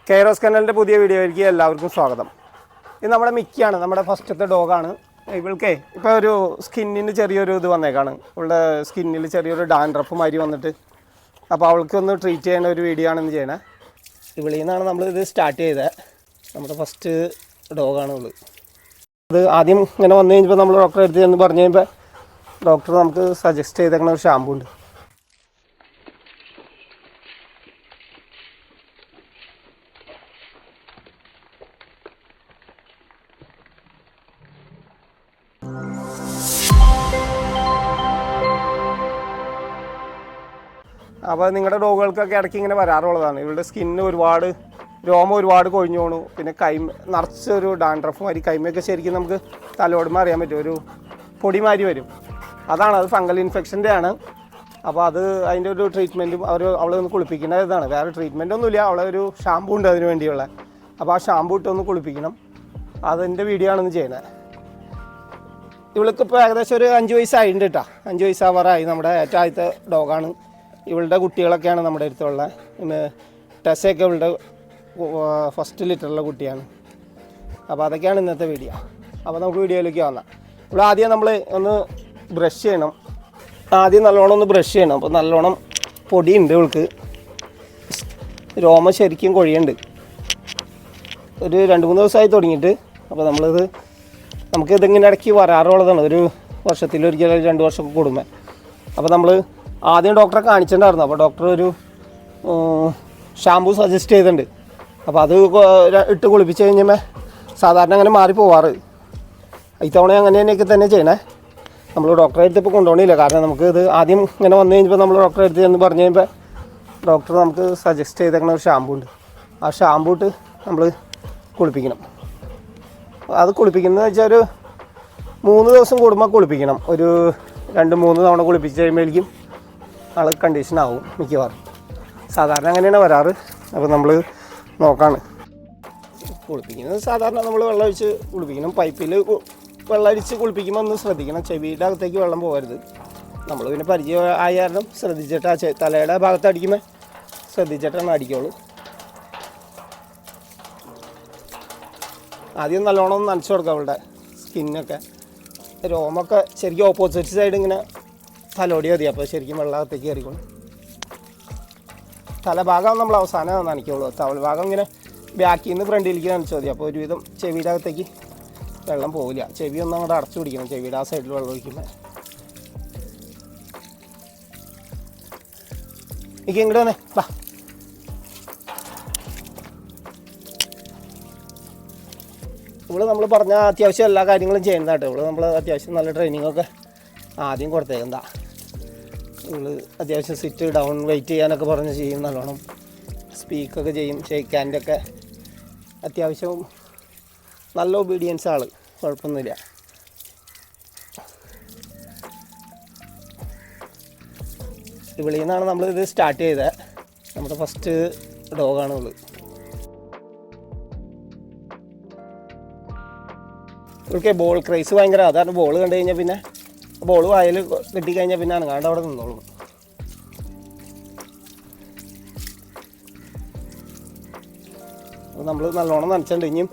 Kairos കനലിൻ്റെ പുതിയ വീഡിയോയിലേക്ക് എല്ലാവർക്കും സ്വാഗതം. ഇത് നമ്മുടെ മിക്കിയാണ്, നമ്മുടെ ഫസ്റ്റത്തെ ഡോഗാണ്. ഇവൾക്കേ ഇപ്പോൾ ഒരു സ്കിന്നിന് ചെറിയൊരു ഇത് വന്നേക്കാണ്. ഇവളുടെ സ്കിന്നിൽ ചെറിയൊരു ഡാൻഡ്രഫ് മാതിരി വന്നിട്ട്, അപ്പോൾ അവൾക്കൊന്ന് ട്രീറ്റ് ചെയ്യുന്ന ഒരു വീഡിയോ ആണെന്ന് ചെയ്യണേ. ഇവിളിൽ നിന്നാണ് നമ്മളിത് സ്റ്റാർട്ട് ചെയ്തത്. നമ്മുടെ ഫസ്റ്റ് ഡോഗാണ് ഇവള്. അത് ആദ്യം ഇങ്ങനെ വന്നു കഴിഞ്ഞപ്പോൾ നമ്മൾ ഡോക്ടറെ അടുത്ത് എന്ന് പറഞ്ഞു കഴിയുമ്പോൾ ഡോക്ടർ നമുക്ക് സജസ്റ്റ് ചെയ്തേക്കുന്ന ഒരു ഷാമ്പു ഉണ്ട്. അപ്പോൾ നിങ്ങളുടെ ഡോഗുകൾക്കൊക്കെ ഇടയ്ക്ക് ഇങ്ങനെ വരാറുള്ളതാണ്. ഇവരുടെ സ്കിന്ന് രോമം ഒരുപാട് കൊഴിഞ്ഞു പോണു. പിന്നെ നിറച്ചൊരു ഡാൻഡ്രഫ് മാതിരി കൈമയൊക്കെ ശരിക്കും നമുക്ക് തലോടുമ്പോൾ അറിയാൻ പറ്റും, ഒരു പൊടി മാതിരി വരും. അത് ഫംഗൽ ഇൻഫെക്ഷൻ്റെ ആണ്. അപ്പോൾ അതിൻ്റെ ഒരു ട്രീറ്റ്മെൻറ്റും അവളെ ഒന്ന് കുളിപ്പിക്കേണ്ട ഇതാണ്. വേറെ ട്രീറ്റ്മെൻറ്റൊന്നുമില്ല, അവളെ ഒരു ഷാമ്പൂ ഉണ്ട് അതിന് വേണ്ടിയുള്ള. അപ്പോൾ ആ ഷാമ്പൂ ഇട്ടൊന്ന് കുളിപ്പിക്കണം. അതിൻ്റെ വീഡിയോ ആണെന്ന് ചെയ്യുന്നത്. ഇവൾക്കിപ്പോൾ ഏകദേശം ഒരു 5 വയസ്സായിട്ടുണ്ട് കേട്ടോ. 5 വയസ്സാവാറായി. നമ്മുടെ ഏറ്റവും ആദ്യത്തെ ഡോഗാണ്. ഇവളുടെ കുട്ടികളൊക്കെയാണ് നമ്മുടെ അടുത്തുള്ള. പിന്നെ ടെസ്സയൊക്കെ ഇവളുടെ ഫസ്റ്റ് ലിറ്ററുള്ള കുട്ടിയാണ്. അപ്പോൾ അതൊക്കെയാണ് ഇന്നത്തെ വീഡിയോ. അപ്പോൾ നമുക്ക് വീഡിയോയിലേക്ക് വന്നാൽ, ഇവിടെ ആദ്യം നമ്മൾ ഒന്ന് ബ്രഷ് ചെയ്യണം. നല്ലോണം ഒന്ന് ബ്രഷ് ചെയ്യണം. അപ്പോൾ നല്ലോണം പൊടിയുണ്ട് ഇവൾക്ക്. രോമം ശരിക്കും കൊഴിയുണ്ട്. ഒരു 2-3 ദിവസമായി തുടങ്ങിയിട്ട്. അപ്പോൾ നമുക്കിതിങ്ങനെ ഇടയ്ക്ക് വരാറുള്ളതാണ്. ഒരു വർഷത്തിലൊരിക്കൽ 2 വർഷം കൂടുമ്പോൾ. അപ്പോൾ നമ്മൾ ആദ്യം ഡോക്ടറെ കാണിച്ചിട്ടുണ്ടായിരുന്നു. അപ്പോൾ ഡോക്ടർ ഒരു ഷാമ്പൂ സജസ്റ്റ് ചെയ്തിട്ടുണ്ട്. അപ്പോൾ അത് ഇട്ട് കുളിപ്പിച്ച് കഴിഞ്ഞപ്പോൾ സാധാരണ അങ്ങനെ മാറിപ്പോവാറ്. ഇത്തവണ അങ്ങനെ തന്നെയൊക്കെ തന്നെ ചെയ്യണേ. നമ്മൾ ഡോക്ടറെ അടുത്ത് ഇപ്പോൾ കൊണ്ടുപോകണില്ല. കാരണം ഇത് ആദ്യം ഇങ്ങനെ വന്നു കഴിഞ്ഞപ്പോൾ നമ്മൾ ഡോക്ടറെ അടുത്ത് എന്ന് പറഞ്ഞു കഴിയുമ്പോൾ ഡോക്ടർ നമുക്ക് സജസ്റ്റ് ചെയ്തേക്കുന്ന ഒരു ഷാമ്പൂ ഉണ്ട്. ആ ഷാമ്പൂ ഇട്ട് നമ്മൾ കുളിപ്പിക്കണം. അത് കുളിപ്പിക്കുന്നത് വെച്ചാൽ ഒരു 3 ദിവസം കൂടുമ്പോൾ കുളിപ്പിക്കണം. ഒരു 2-3 തവണ കുളിപ്പിച്ച് കഴിയുമ്പോഴേക്കും ആൾ കണ്ടീഷനാവും മിക്കവാറും. സാധാരണ അങ്ങനെയാണ് വരാറ്. അപ്പോൾ നമ്മൾ നോക്കാണ് കുളിപ്പിക്കുന്നത്. സാധാരണ നമ്മൾ വെള്ളം ഒഴിച്ച് കുളിപ്പിക്കണം. പൈപ്പിൽ വെള്ളം അടിച്ച് കുളിപ്പിക്കുമ്പോൾ ഒന്ന് ശ്രദ്ധിക്കണം, ചെവിയുടെ അകത്തേക്ക് വെള്ളം പോകരുത്. നമ്മൾ പിന്നെ പരിചയം ആയ കാരണം ശ്രദ്ധിച്ചിട്ട് ആ തലയുടെ ഭാഗത്ത് അടിക്കുമ്പോൾ ശ്രദ്ധിച്ചിട്ടാണ് അടിക്കുള്ളൂ. ആദ്യം നല്ലോണം നനച്ച് കൊടുക്കുക. അവളുടെ സ്കിന്നൊക്കെ രോമൊക്കെ ശരിക്കും ഓപ്പോസിറ്റ് സൈഡ് ഇങ്ങനെ തലോടി മതി. അപ്പോൾ ശരിക്കും വെള്ളത്തേക്ക് കയറിക്കോളും. തലഭാഗം നമ്മൾ അവസാനം നനയ്ക്കുള്ളൂ. തവൽ ഭാഗം ഇങ്ങനെ ബാക്കിൽ നിന്ന് ഫ്രണ്ടിലേക്ക് നനച്ചാൽ മതി. അപ്പോൾ ഒരുവിധം ചെവിയുടെ അകത്തേക്ക് വെള്ളം പോവില്ല. ചെവി ഒന്ന് അങ്ങോട്ട് അടച്ചു പിടിക്കണം. ചെവിയുടെ ആ സൈഡിൽ വെള്ളം ഒഴിക്കുമ്പോൾ എനിക്ക് ഇങ്ങോട്ട് വന്നേ വാ. നമ്മൾ പറഞ്ഞ അത്യാവശ്യം എല്ലാ കാര്യങ്ങളും ചെയ്യുന്നതാട്ടോ. നമ്മൾ അത്യാവശ്യം നല്ല ട്രെയിനിങ്ങൊക്കെ ആദ്യം കൊടുത്തേക്കെന്താ. അത്യാവശ്യം സിറ്റ് ഡൗൺ വെയിറ്റ് ചെയ്യാനൊക്കെ പറഞ്ഞ് ചെയ്യും. നല്ലോണം സ്പീക്കൊക്കെ ചെയ്യും. ഷേക്ക് ഹാൻഡൊക്കെ അത്യാവശ്യം നല്ല ഒബീഡിയൻസ് ആൾ, കുഴപ്പമൊന്നുമില്ല. ഇവിളിൽ നിന്നാണ് നമ്മളിത് സ്റ്റാർട്ട് ചെയ്തത്. നമ്മുടെ ഫസ്റ്റ് ഡോഗാണ് ഇവള്. ഇവൾക്ക് ബോൾ ക്രൈസ് ഭയങ്കര. അതാണ് ബോൾ കണ്ടു കഴിഞ്ഞാൽ പിന്നെ ബോൾ വായിൽ കെട്ടിക്കഴിഞ്ഞാൽ പിന്നെ അനങ്ങാണ്ട് അവിടെ നിന്നോളും. അപ്പോൾ നമ്മൾ നല്ലോണം നനച്ചിട്ടുണ്ട്. ഇനിയും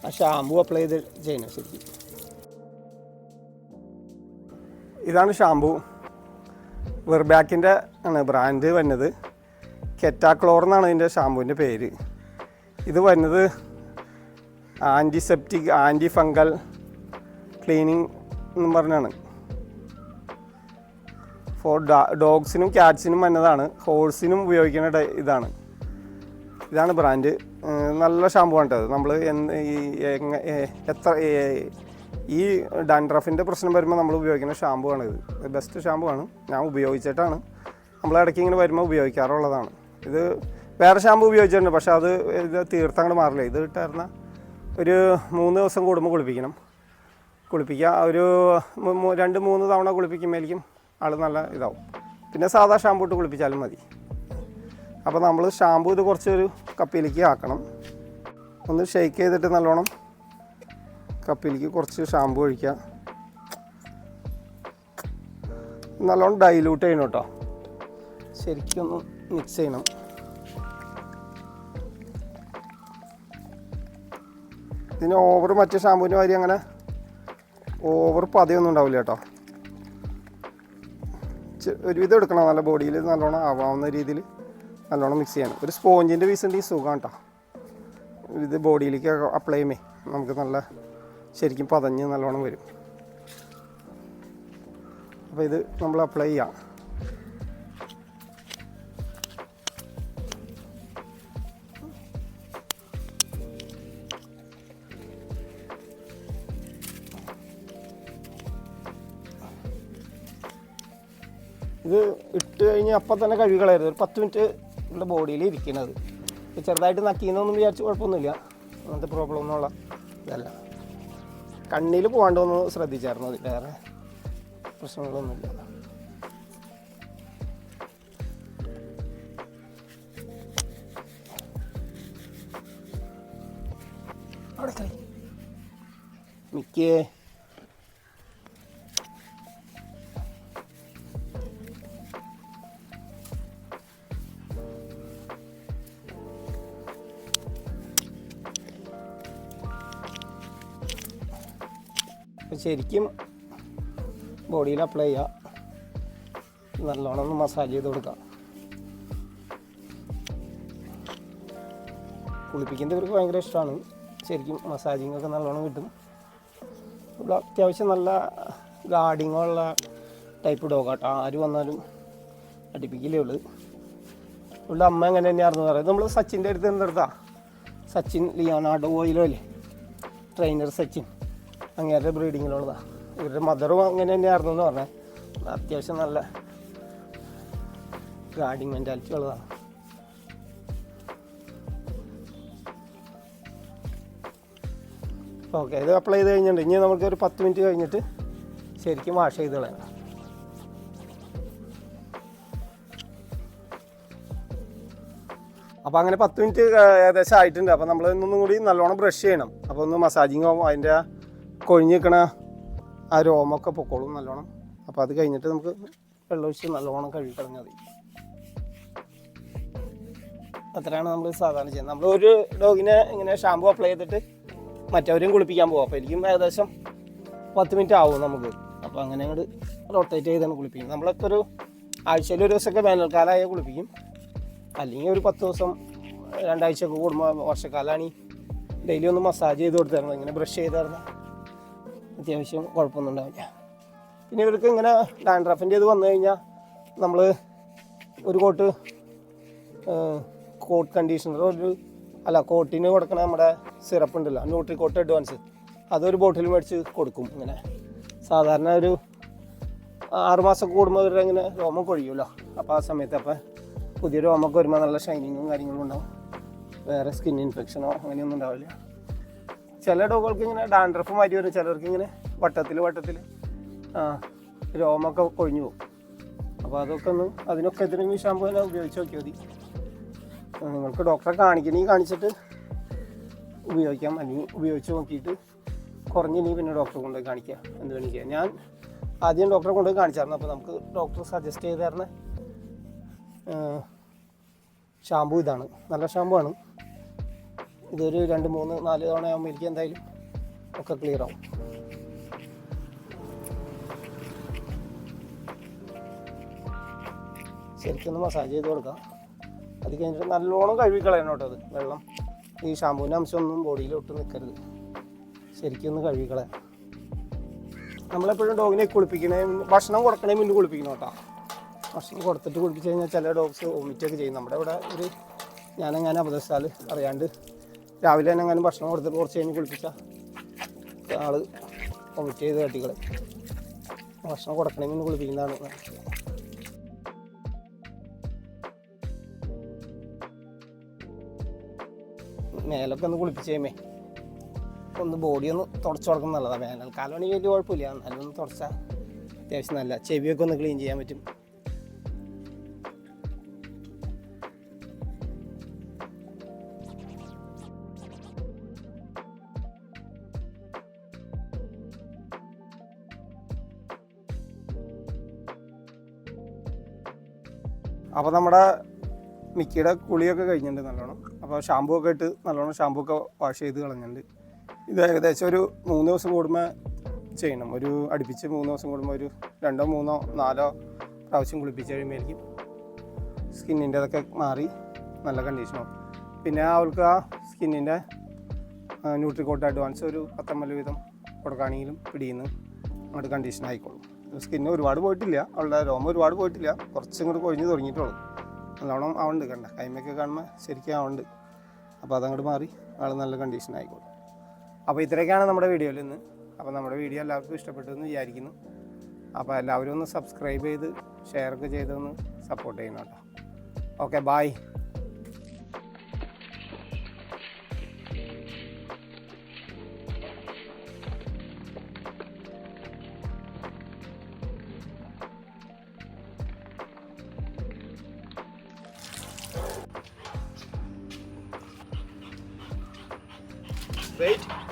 ആ ഷാമ്പൂ അപ്ലൈ ചെയ്ത് ചെയ്യണം ശരിക്കും. ഇതാണ് ഷാമ്പൂ. വെർബാക്കിൻ്റെ ആണ് ബ്രാൻഡ് വരുന്നത്. കെറ്റാക്ലോർ എന്നാണ് ഇതിൻ്റെ ഷാമ്പൂവിൻ്റെ പേര്. ഇത് വരുന്നത് ആൻറ്റിസെപ്റ്റിക്, ആൻറ്റി ഫംഗൽ ക്ലീനിങ് എന്നും പറഞ്ഞാണ്. ഫോർ ഡോഗ്സിനും ക്യാറ്റ്സിനും വന്നതാണ്. ഹോഴ്സിനും ഉപയോഗിക്കുന്ന ഇതാണ് ബ്രാൻഡ്. നല്ല ഷാമ്പൂ ആണ് കേട്ടത്. നമ്മൾ ഈ ഡാൻഡ്രഫിൻ്റെ പ്രശ്നം വരുമ്പോൾ നമ്മൾ ഉപയോഗിക്കുന്ന ഷാമ്പൂ ആണ് ഇത്. ബെസ്റ്റ് ഷാമ്പൂ ആണ്. ഞാൻ ഉപയോഗിച്ചിട്ടാണ്. ഇടയ്ക്ക് ഇങ്ങനെ വരുമ്പോൾ ഉപയോഗിക്കാറുള്ളതാണ്. ഇത് വേറെ ഷാമ്പൂ ഉപയോഗിച്ചിട്ടുണ്ട്, പക്ഷേ ഇത് തീർത്തങ്ങോട്ട് മാറില്ല. ഇത് ഇട്ടായിരുന്ന ഒരു 3 ദിവസം കൂടുമ്പോൾ കുളിപ്പിക്കുക. ഒരു 2-3 തവണ കുളിപ്പിക്കുമ്പോഴേക്കും ആൾ നല്ല ഇതാവും. പിന്നെ സാധാ ഷാമ്പൂ ഇട്ട് കുളിപ്പിച്ചാലും മതി. അപ്പോൾ നമ്മൾ ഷാമ്പൂ ഇത് കുറച്ചൊരു കപ്പിലേക്ക് ആക്കണം. ഒന്ന് ഷെയ്ക്ക് ചെയ്തിട്ട് നല്ലോണം കപ്പിലേക്ക് കുറച്ച് ഷാമ്പൂ ഒഴിക്കുക. നല്ലോണം ഡൈലൂട്ട് ചെയ്യണം കേട്ടോ. ശരിക്കൊന്ന് മിക്സ് ചെയ്യണം. ഇതിന് ഓവർ മറ്റേ ഷാമ്പൂവിൻ്റെ മാതിരി അങ്ങനെ ഓവർ പതയൊന്നും ഉണ്ടാവില്ല കേട്ടോ. ഒരുവിധം എടുക്കണം, നല്ല ബോഡിയിൽ നല്ലോണം ആവാവുന്ന രീതിയിൽ നല്ലോണം മിക്സ് ചെയ്യണം. ഒരു സ്പോഞ്ചിൻ്റെ പീസ് ഉണ്ടെങ്കിൽ സുഖമാണ് കേട്ടോ. ഇത് ബോഡിയിലേക്ക് അപ്ലൈ ചെയ്യുമേ നമുക്ക് നല്ല ശരിക്കും പതഞ്ഞ് നല്ലോണം വരും. അപ്പോൾ ഇത് നമ്മൾ അപ്ലൈ ചെയ്യാം. ഇത് ഇട്ട് കഴിഞ്ഞ് അപ്പം തന്നെ കഴുകി കളയരുത്. ഒരു 10 മിനിറ്റ് ഉള്ള ബോഡിയിൽ ഇരിക്കുന്നത്. ചെറുതായിട്ട് നക്കീന്നൊന്നും വിചാരിച്ച് കുഴപ്പമൊന്നുമില്ല, അങ്ങനത്തെ പ്രോബ്ലം ഒന്നുമുള്ള ഇതല്ല. കണ്ണിൽ പോകാണ്ടൊന്ന് ശ്രദ്ധിച്ചായിരുന്നു, അത് വേറെ പ്രശ്നങ്ങളൊന്നുമില്ല. അവിടെ കളി മിക്കേ ശരിക്കും ബോഡിയിൽ അപ്ലൈ ചെയ്യുക, നല്ലോണം ഒന്ന് മസാജ് ചെയ്ത് കൊടുക്കുക. കുളിപ്പിക്കുന്നവർക്ക് ഭയങ്കര ഇഷ്ടമാണ്. ശരിക്കും മസാജിങ് ഒക്കെ നല്ലോണം കിട്ടും. ഇവിടെ അത്യാവശ്യം നല്ല ഗാർഡിങ്ങുള്ള ടൈപ്പ് ഡോഗാട്ടോ. ആര് വന്നാലും അടുപ്പിക്കില്ലേ ഉള്ളു. ഇവിടെ അമ്മ എങ്ങനെ തന്നെയായിരുന്നു പറയുന്നത്. നമ്മൾ സച്ചിൻ്റെ അടുത്ത് എന്തെടുത്താ, സച്ചിൻ ലിയോണാർഡോ ഓയിലോ അല്ലേ, ട്രെയിനർ സച്ചിൻ, അങ്ങേരുടെ ബ്രീഡിങ്ങിലുള്ളതാണ്. ഇവരുടെ മദറും അങ്ങനെ തന്നെയായിരുന്നു എന്ന് പറഞ്ഞാൽ. അത്യാവശ്യം നല്ല ഗാർഡിങ് മെൻറ്റാലിറ്റി ഉള്ളതാണ്. ഓക്കെ, ഇത് അപ്ലൈ ചെയ്ത് കഴിഞ്ഞിട്ടുണ്ട്. ഇനി നമുക്ക് ഒരു 10 മിനിറ്റ് കഴിഞ്ഞിട്ട് ശരിക്കും വാഷ് ചെയ്ത് കളയണം. അപ്പോൾ അങ്ങനെ 10 മിനിറ്റ് ഏകദേശം ആയിട്ടുണ്ട്. അപ്പോൾ നമ്മൾ ഇന്നൊന്നും കൂടി നല്ലോണം ബ്രഷ് ചെയ്യണം. അപ്പോൾ ഒന്ന് മസാജിങ് ആവും, അതിൻ്റെ കൊഴിഞ്ഞ് നിൽക്കണ ആ രോമൊക്കെ പൊക്കോളും നല്ലോണം. അപ്പോൾ അത് കഴിഞ്ഞിട്ട് നമുക്ക് വെള്ളമൊഴിച്ച് നല്ലോണം കഴുകി കളഞ്ഞാൽ മതി. അത്രയാണ് നമ്മൾ സാധാരണ ചെയ്യുന്നത്. നമ്മൾ ഒരു ഡോഗിനെ ഇങ്ങനെ ഷാമ്പു അപ്ലൈ ചെയ്തിട്ട് മറ്റവരെയും കുളിപ്പിക്കാൻ പോകും. അപ്പോൾ എനിക്കും ഏകദേശം 10 മിനിറ്റ് ആവും നമുക്ക്. അപ്പോൾ അങ്ങനെ അങ്ങോട്ട് റൊട്ടേറ്റ് ചെയ്താണ് കുളിപ്പിക്കും. നമ്മളൊക്കെ ഒരു ആഴ്ചയിൽ ഒരു ദിവസമൊക്കെ വേനൽക്കാലമായ കുളിപ്പിക്കും. അല്ലെങ്കിൽ ഒരു 10 ദിവസം 2 ആഴ്ചയൊക്കെ കൂടുമ്പോൾ, വർഷക്കാലമാണ് ഡെയിലി ഒന്ന് മസാജ് ചെയ്ത് കൊടുത്തായിരുന്നു. ഇങ്ങനെ ബ്രഷ് ചെയ്തായിരുന്നു അത്യാവശ്യം കുഴപ്പമൊന്നും ഉണ്ടാവില്ല. പിന്നെ ഇവർക്ക് ഇങ്ങനെ ഡാൻഡ്രഫിൻ്റെ ഇത് വന്നു കഴിഞ്ഞാൽ നമ്മൾ ഒരു കോട്ട് കണ്ടീഷണർ കോട്ടിന് കൊടുക്കണ നമ്മുടെ സിറപ്പ് ഉണ്ടല്ലോ, ന്യൂട്രി കോട്ട് അഡ്വാൻസ്, അതൊരു ബോട്ടിൽ മേടിച്ച് കൊടുക്കും. ഇങ്ങനെ സാധാരണ ഒരു 6 മാസമൊക്കെ കൂടുമ്പോൾ ഇവരുടെ ഇങ്ങനെ രോമം കൊഴിയുമല്ലോ. അപ്പോൾ ആ സമയത്ത് അപ്പോൾ പുതിയ രോമൊക്കെ വരുമ്പോൾ നല്ല ഷൈനിങ്ങും കാര്യങ്ങളും ഉണ്ടാവും. വേറെ സ്കിൻ ഇൻഫെക്ഷനോ അങ്ങനെയൊന്നും ഉണ്ടാവില്ല. ചില ഡോഗുകൾക്ക് ഇങ്ങനെ ഡാൻഡ്രഫ് മാറ്റി വരും, ചിലർക്ക് ഇങ്ങനെ വട്ടത്തിൽ രോമൊക്കെ കൊഴിഞ്ഞു പോകും. അപ്പോൾ അതൊക്കെ അതിനൊക്കെ ഇതിനും ഈ ഷാമ്പു തന്നെ ഉപയോഗിച്ച് നോക്കിയാൽ മതി. നിങ്ങൾക്ക് ഡോക്ടറെ കാണിച്ചിട്ട് ഉപയോഗിക്കാം. അല്ലെങ്കിൽ ഉപയോഗിച്ച് നോക്കിയിട്ട് കുറഞ്ഞിനി പിന്നെ ഡോക്ടറെ കൊണ്ടുപോയി കാണിക്കുക, എന്ത് വേണമെങ്കിൽ ചെയ്യാം. ഞാൻ ആദ്യം ഡോക്ടറെ കൊണ്ടുപോയി കാണിച്ചായിരുന്നു. അപ്പോൾ നമുക്ക് ഡോക്ടർ സജസ്റ്റ് ചെയ്ത് തരുന്ന ഷാമ്പു ഇതാണ്. നല്ല ഷാമ്പു ആണ്. ഇതൊരു 2, 3, 4 തവണ ആകുമ്പോൾ എനിക്ക് എന്തായാലും ഒക്കെ ക്ലിയർ ആവും. ശരിക്കൊന്ന് മസാജ് ചെയ്ത് കൊടുക്കാം. അത് കഴിഞ്ഞിട്ട് നല്ലോണം കഴുകി കളയണം കേട്ടോ. അത് വെള്ളം, ഈ ഷാമ്പൂവിൻ്റെ അംശമൊന്നും ബോഡിയിൽ ഒട്ടും നിൽക്കരുത്. ശരിക്കൊന്ന് കഴുകി കളയാം. നമ്മളെപ്പോഴും ഡോഗിനെ ഭക്ഷണം കൊടുക്കണേ മുന്നേ കുളിപ്പിക്കണം കേട്ടോ. ഭക്ഷണം കൊടുത്തിട്ട് കുളിപ്പിച്ച് കഴിഞ്ഞാൽ ചില ഡോഗ്സ് വൊമിറ്റൊക്കെ ചെയ്യും. നമ്മുടെ ഇവിടെ ഞാനെങ്ങനെ അബദ്ധത്താൽ അറിയാണ്ട് രാവിലെ തന്നെ അങ്ങനെ ഭക്ഷണം കൊടുത്തിട്ട് കുറച്ച് കഴിഞ്ഞ് കുളിപ്പിച്ചാൽ ആൾ വൊമിറ്റ് ചെയ്ത് തട്ടിക്കളെ. ഭക്ഷണം കൊടുക്കണേ മുന്നേ കുളിപ്പിക്കുന്നതാണ്. മേലൊക്കെ ഒന്ന് കുളിപ്പിച്ച് കഴിയുമേ ഒന്ന് ബോഡി ഒന്ന് തുടച്ച് കൊടുക്കുന്നത് നല്ലതാണ്. വേനൽക്കാലമാണെങ്കിൽ വലിയ കുഴപ്പമില്ല, എന്നാലും ഒന്ന് തുടച്ചാൽ അത്യാവശ്യം നല്ല. ചെവിയൊക്കെ ഒന്ന് ക്ലീൻ ചെയ്യാൻ പറ്റും. അപ്പോൾ നമ്മുടെ മിക്കിയുടെ കുളിയൊക്കെ കഴിഞ്ഞിട്ടുണ്ട് നല്ലോണം. അപ്പോൾ ഷാമ്പൂ ഒക്കെ ഇട്ട് നല്ലോണം ഷാമ്പൂ ഒക്കെ വാഷ് ചെയ്ത് കളഞ്ഞിട്ടുണ്ട്. ഇത് ഏകദേശം ഒരു 3 ദിവസം കൂടുമ്പോൾ ചെയ്യണം. ഒരു അടുപ്പിച്ച് 3 ദിവസം കൂടുമ്പോൾ ഒരു 2 3 4 പ്രാവശ്യം കുളിപ്പിച്ച് കഴിയുമ്പോഴേക്കും സ്കിന്നിൻ്റെതൊക്കെ മാറി നല്ല കണ്ടീഷനാവും. പിന്നെ അവൾക്ക് ആ സ്കിന്നിൻ്റെ ന്യൂട്രിക്കോട്ട് അഡ്വാൻസ് ഒരു 10 ml വീതം കൊടുക്കുകയാണെങ്കിലും പിടിയുന്നു അങ്ങോട്ട് കണ്ടീഷൻ ആയിക്കോളും. സ്കിന്ന് ഒരുപാട് പോയിട്ടില്ല, അവളുടെ രോമം ഒരുപാട് പോയിട്ടില്ല, കുറച്ചും കൂടി കൊഴിഞ്ഞ് തുടങ്ങിയിട്ടുള്ളൂ. നല്ലോണം ആവുന്നുണ്ട്, കണ്ട കൈമയൊക്കെ കാണുമ്പോൾ ശരിക്കും ആവുന്നുണ്ട്. അപ്പോൾ അതങ്ങോട്ട് മാറി ആൾ നല്ല കണ്ടീഷൻ ആയിക്കോളും. അപ്പോൾ ഇത്രയൊക്കെയാണ് നമ്മുടെ വീഡിയോയിൽ ഇന്ന്. അപ്പോൾ നമ്മുടെ വീഡിയോ എല്ലാവർക്കും ഇഷ്ടപ്പെട്ടെന്ന് വിചാരിക്കുന്നു. അപ്പോൾ എല്ലാവരും ഒന്ന് സബ്സ്ക്രൈബ് ചെയ്ത് ഷെയറൊക്കെ ചെയ്തൊന്ന് സപ്പോർട്ട് ചെയ്യണം കേട്ടോ. Okay, bye. Wait.